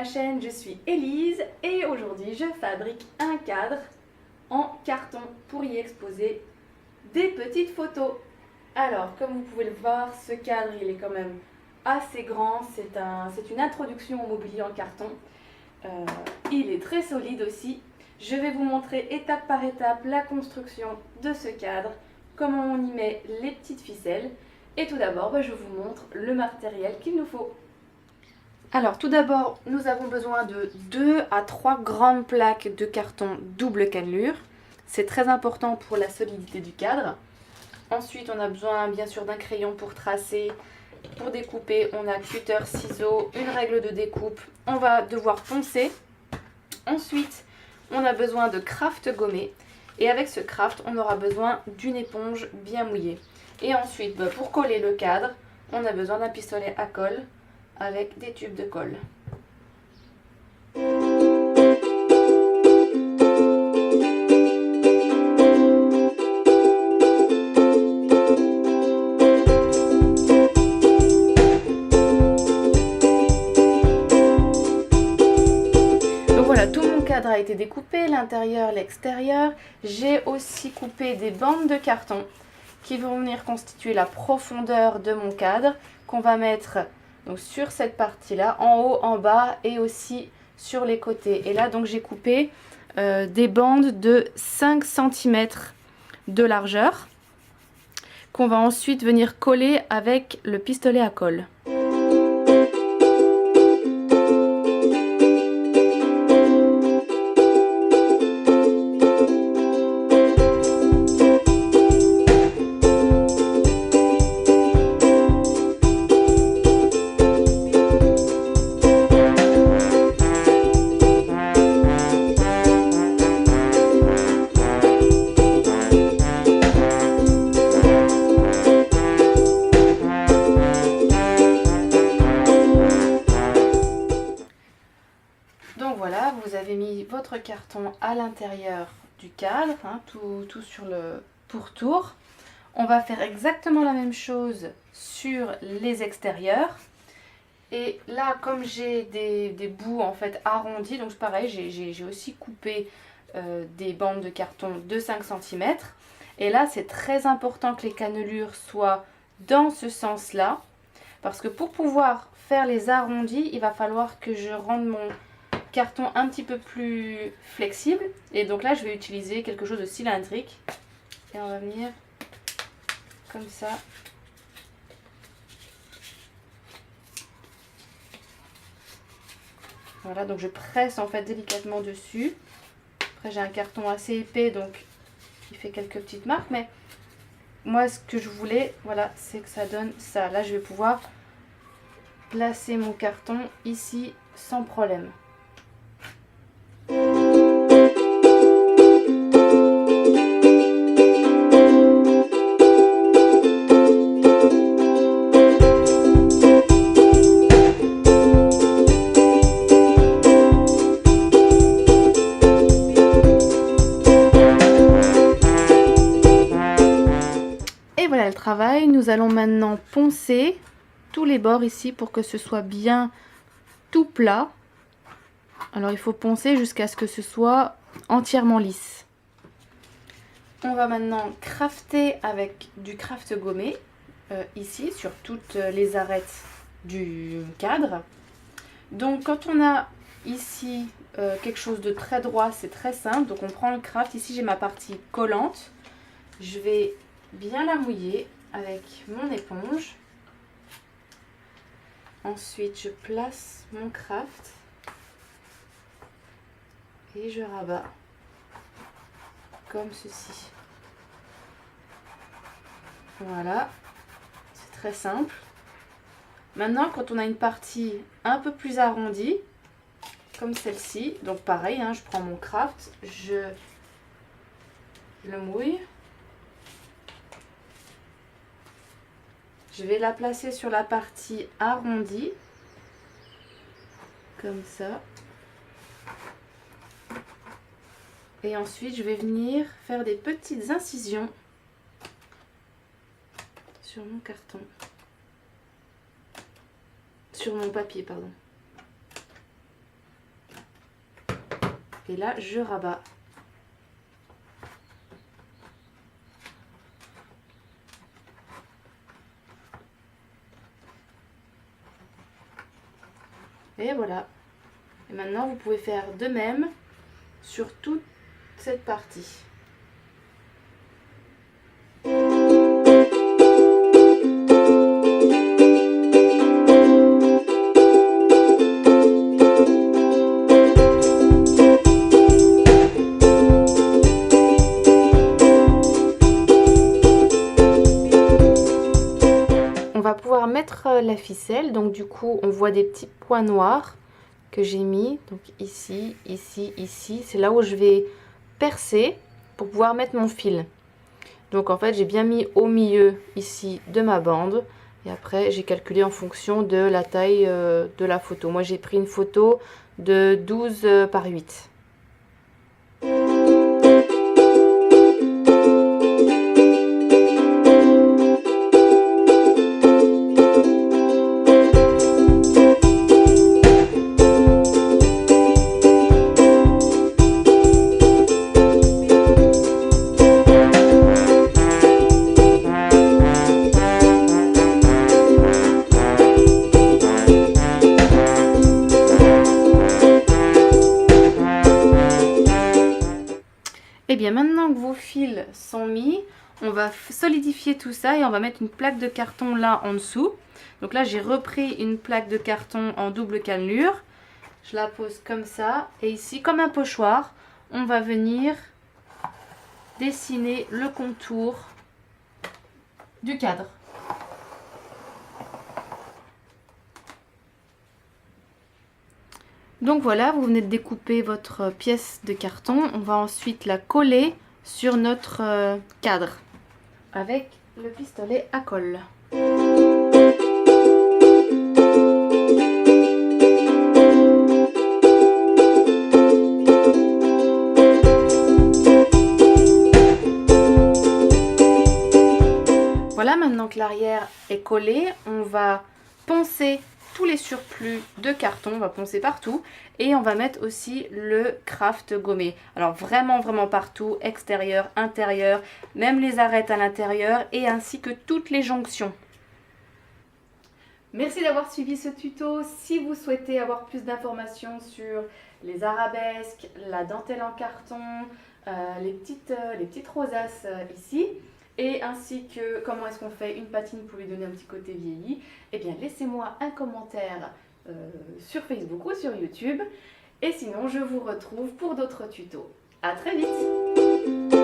ma chaîne, je suis Élise et aujourd'hui je fabrique un cadre en carton pour y exposer des petites photos. Alors comme vous pouvez le voir, ce cadre il est quand même assez grand, c'est une introduction au mobilier en carton. Il est très solide aussi. Je vais vous montrer étape par étape la construction de ce cadre, comment on y met les petites ficelles. Et tout d'abord, je vous montre le matériel qu'il nous faut. Alors tout d'abord, nous avons besoin de 2 à 3 grandes plaques de carton double cannelure. C'est très important pour la solidité du cadre. Ensuite, on a besoin bien sûr d'un crayon pour tracer. Pour découper, on a cutter, ciseaux, une règle de découpe. On va devoir poncer. Ensuite, on a besoin de craft gommé. Et avec ce craft, on aura besoin d'une éponge bien mouillée. Et ensuite, pour coller le cadre, on a besoin d'un pistolet à colle avec des tubes de colle. Donc voilà, tout mon cadre a été découpé, l'intérieur, l'extérieur. J'ai aussi coupé des bandes de carton qui vont venir constituer la profondeur de mon cadre qu'on va mettre donc sur cette partie là, en haut, en bas et aussi sur les côtés. Et là donc j'ai coupé des bandes de 5 cm de largeur qu'on va ensuite venir coller avec le pistolet à colle. Donc voilà, vous avez mis votre carton à l'intérieur du cadre, hein, tout sur le pourtour. On va faire exactement la même chose sur les extérieurs. Et là, comme j'ai des bouts en fait arrondis, donc c'est pareil, j'ai aussi coupé des bandes de carton de 5 cm. Et là, c'est très important que les cannelures soient dans ce sens-là. Parce que pour pouvoir faire les arrondis, il va falloir que je rende mon carton un petit peu plus flexible. Et donc là, je vais utiliser quelque chose de cylindrique. Et on va venir comme ça. Voilà, donc je presse en fait délicatement dessus. Après, j'ai un carton assez épais, donc il fait quelques petites marques. Mais moi, ce que je voulais, voilà, c'est que ça donne ça. Là, je vais pouvoir placer mon carton ici sans problème. Et voilà le travail. Nous allons maintenant poncer tous les bords ici pour que ce soit bien tout plat. Alors il faut poncer jusqu'à ce que ce soit entièrement lisse. On va maintenant crafter avec du craft gommé ici sur toutes les arêtes du cadre. Donc quand on a ici quelque chose de très droit, c'est très simple. Donc on prend le craft, ici j'ai ma partie collante. Je vais bien la mouiller avec mon éponge. Ensuite je place mon craft. Et je rabats comme ceci. Voilà, c'est très simple. Maintenant, quand on a une partie un peu plus arrondie, comme celle-ci, donc pareil, hein, je prends mon craft, je le mouille. Je vais la placer sur la partie arrondie, comme ça. Et ensuite, je vais venir faire des petites incisions sur mon carton. Sur mon papier, pardon. Et là, je rabats. Et voilà. Et maintenant, vous pouvez faire de même sur toute cette partie. On va pouvoir mettre la ficelle, donc du coup on voit des petits points noirs que j'ai mis, donc ici, ici, ici, c'est là où je vais percer pour pouvoir mettre mon fil. Donc en fait j'ai bien mis au milieu ici de ma bande et après j'ai calculé en fonction de la taille de la photo. Moi j'ai pris une photo de 12 par 8. Et bien maintenant que vos fils sont mis, on va solidifier tout ça et on va mettre une plaque de carton là en dessous. Donc là j'ai repris une plaque de carton en double cannelure. Je la pose comme ça et ici comme un pochoir, on va venir dessiner le contour du cadre. Donc voilà, vous venez de découper votre pièce de carton. On va ensuite la coller sur notre cadre avec le pistolet à colle. Voilà, maintenant que l'arrière est collé, on va poncer tous les surplus de carton, on va poncer partout et on va mettre aussi le craft gommé. Alors vraiment partout, extérieur, intérieur, même les arêtes à l'intérieur et ainsi que toutes les jonctions. Merci d'avoir suivi ce tuto. Si vous souhaitez avoir plus d'informations sur les arabesques, la dentelle en carton, les petites rosaces ici, et ainsi que comment est-ce qu'on fait une patine pour lui donner un petit côté vieilli, eh bien laissez-moi un commentaire sur Facebook ou sur YouTube. Et sinon, je vous retrouve pour d'autres tutos. À très vite!